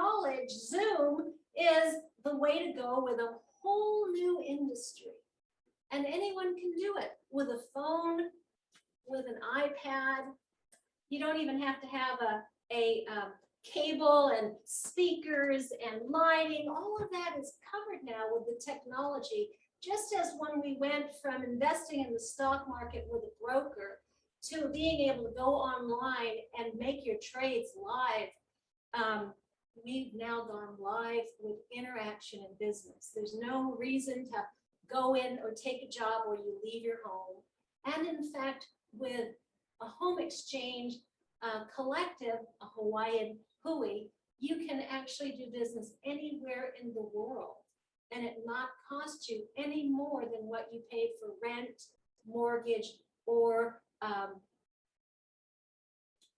acknowledge Zoom is the way to go with a whole new industry. And anyone can do it with a phone, with an iPad. You don't even have to have a cable and speakers and lighting. All of that is covered now with the technology. Just as when we went from investing in the stock market with a broker to being able to go online and make your trades live, we've now gone live with interaction in business. There's no reason to go in or take a job where you leave your home. And in fact, with a home exchange collective, a Hawaiian hui, you can actually do business anywhere in the world and it not cost you any more than what you paid for rent, mortgage, or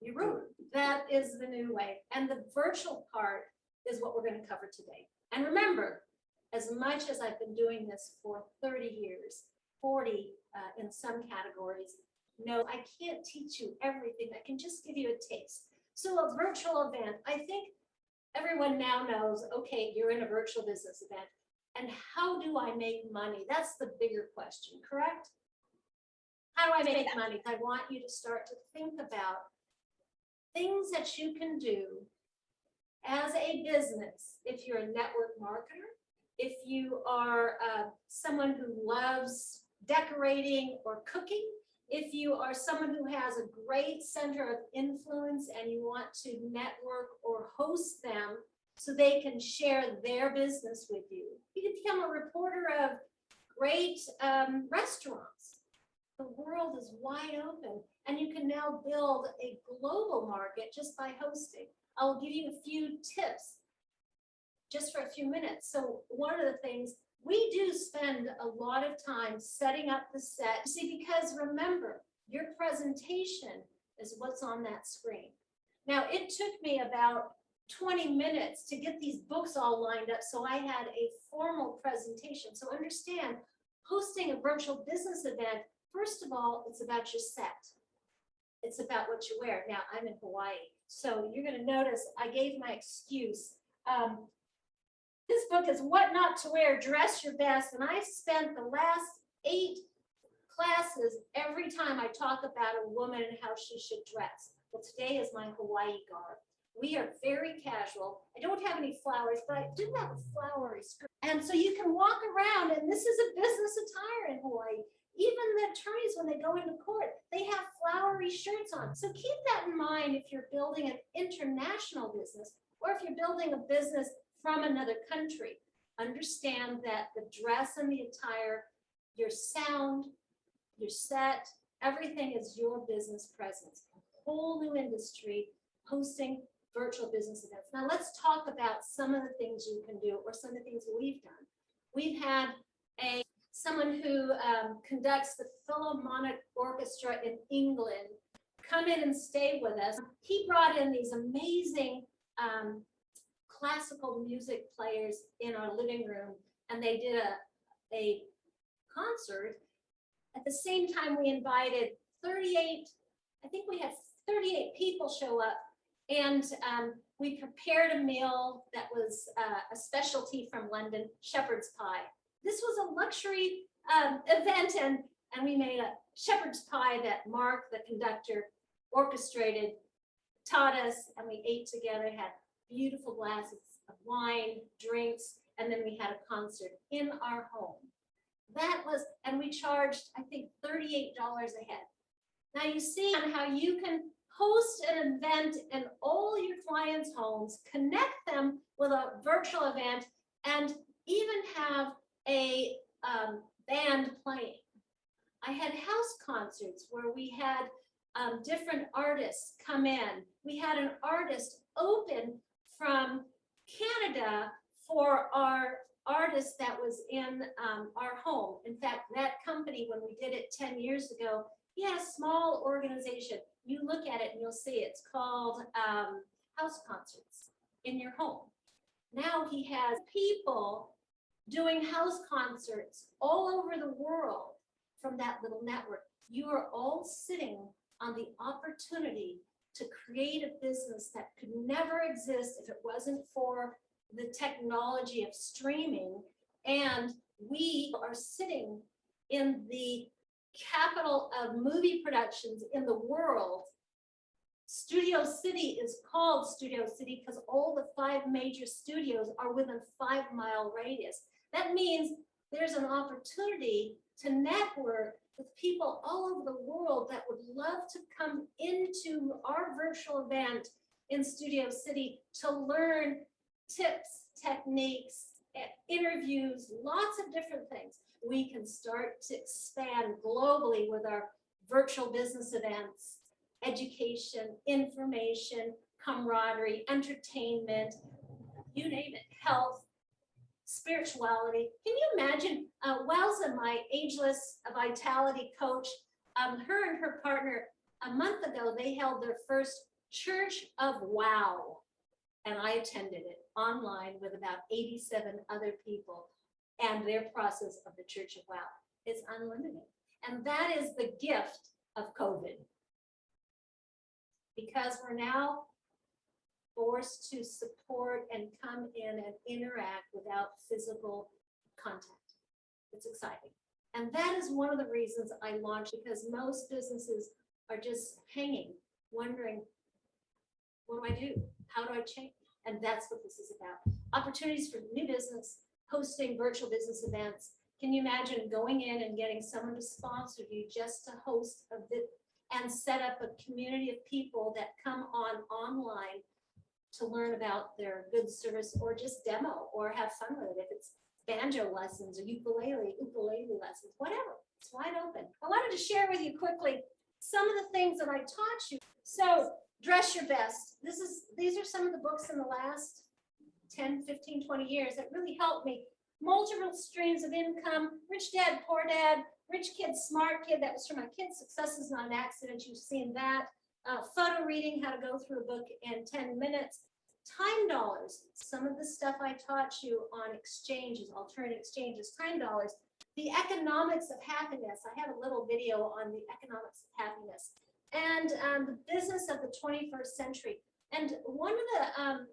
your room. That is the new way. And the virtual part is what we're going to cover today. And remember, as much as I've been doing this for 30 years, 40 in some categories, no, I can't teach you everything. I can just give you a taste. So a virtual event, I think everyone now knows, okay, you're in a virtual business event. And how do I make money? That's the bigger question, correct? How do I make money? I want you to start to think about things that you can do as a business. If you're a network marketer, if you are someone who loves decorating or cooking, if you are someone who has a great center of influence and you want to network or host them so they can share their business with you, you can become a reporter of great restaurants. The world is wide open and you can now build a global market just by hosting. I'll give you a few tips just for a few minutes. So one of the things, we do spend a lot of time setting up the set. See, because remember, your presentation is what's on that screen. Now, it took me about 20 minutes to get these books all lined up so I had a formal presentation. So understand, hosting a virtual business event, first of all, it's about your set. It's about what you wear. Now, I'm in Hawaii, so you're going to notice I gave my excuse. This book is What Not to Wear, Dress Your Best, and I spent the last 8 classes every time I talk about a woman and how she should dress. Well, today is my Hawaii garb. We are very casual. I don't have any flowers, but I do have a flowery skirt. And so you can walk around, and this is a business attire in Hawaii. Even the attorneys, when they go into court, they have flowery shirts on. So keep that in mind if you're building an international business or if you're building a business from another country. Understand that the dress and the attire, your sound, your set, everything is your business presence. A whole new industry hosting virtual business events. Now let's talk about some of the things you can do or some of the things we've done. We've had someone who conducts the Philharmonic Orchestra in England come in and stay with us. He brought in these amazing classical music players in our living room, and they did a concert. At the same time, we invited 38, I think we had 38 people show up, and we prepared a meal that was a specialty from London, shepherd's pie. This was a luxury event, and we made a shepherd's pie that Mark, the conductor, orchestrated, taught us, and we ate together, had beautiful glasses of wine, drinks, and then we had a concert in our home. That was, and we charged, I think, $38 a head. Now you see how you can host an event in all your clients' homes, connect them with a virtual event, and even have a band playing. I had house concerts where we had different artists come in. We had an artist open from Canada for our artist that was in our home. In fact, that company, when we did it 10 years ago, he had a small organization. You look at it and you'll see it's called House Concerts in Your Home. Now he has people doing house concerts all over the world from that little network. You are all sitting on the opportunity to create a business that could never exist if it wasn't for the technology of streaming. And we are sitting in the capital of movie productions in the world. Studio City is called Studio City because all the 5 major studios are within a 5-mile radius. That means there's an opportunity to network with people all over the world that would love to come into our virtual event in Studio City to learn tips, techniques, interviews, lots of different things. We can start to expand globally with our virtual business events, education, information, camaraderie, entertainment, you name it, health, spirituality. Can you imagine Welsa, my ageless vitality coach, her and her partner, a month ago, they held their first Church of Wow. And I attended it online with about 87 other people, and their process of the Church of Wow is unlimited. And that is the gift of COVID. Because we're now forced to support and come in and interact without physical contact. It's exciting. And that is one of the reasons I launched, because most businesses are just hanging, wondering, what do I do? How do I change? And that's what this is about. Opportunities for new business, hosting virtual business events. Can you imagine going in and getting someone to sponsor you just to host a bit and set up a community of people that come on online to learn about their good service, or just demo or have fun with it? If it's banjo lessons or ukulele lessons, whatever, it's wide open. I wanted to share with you quickly some of the things that I taught you. So dress your best. These are some of the books in the last 10, 15, 20 years that really helped me. Multiple streams of income, Rich Dad, Poor Dad, Rich Kid, Smart Kid. That was for my kids. Success is not an accident. You've seen that. Photo reading, how to go through a book in 10 minutes. Time dollars. Some of the stuff I taught you on exchanges, alternative exchanges, time dollars. The economics of happiness. I have a little video on the economics of happiness. And the business of the 21st century. And one of the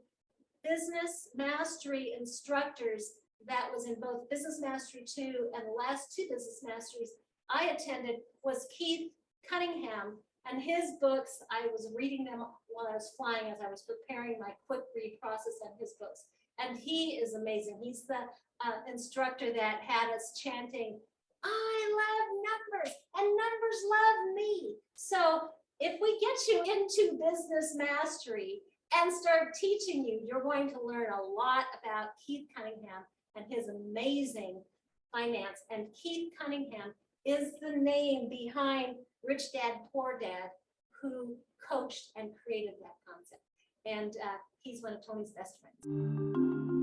business mastery instructors that was in both Business Mastery 2 and the last 2 Business Masteries I attended was Keith Cunningham. And his books, I was reading them while I was flying as I was preparing my quick read process on his books. And he is amazing. He's the instructor that had us chanting, I love numbers and numbers love me. So if we get you into business mastery and start teaching you, you're going to learn a lot about Keith Cunningham and his amazing finance. And Keith Cunningham is the name behind Rich Dad, Poor Dad, who coached and created that concept. And he's one of Tony's best friends.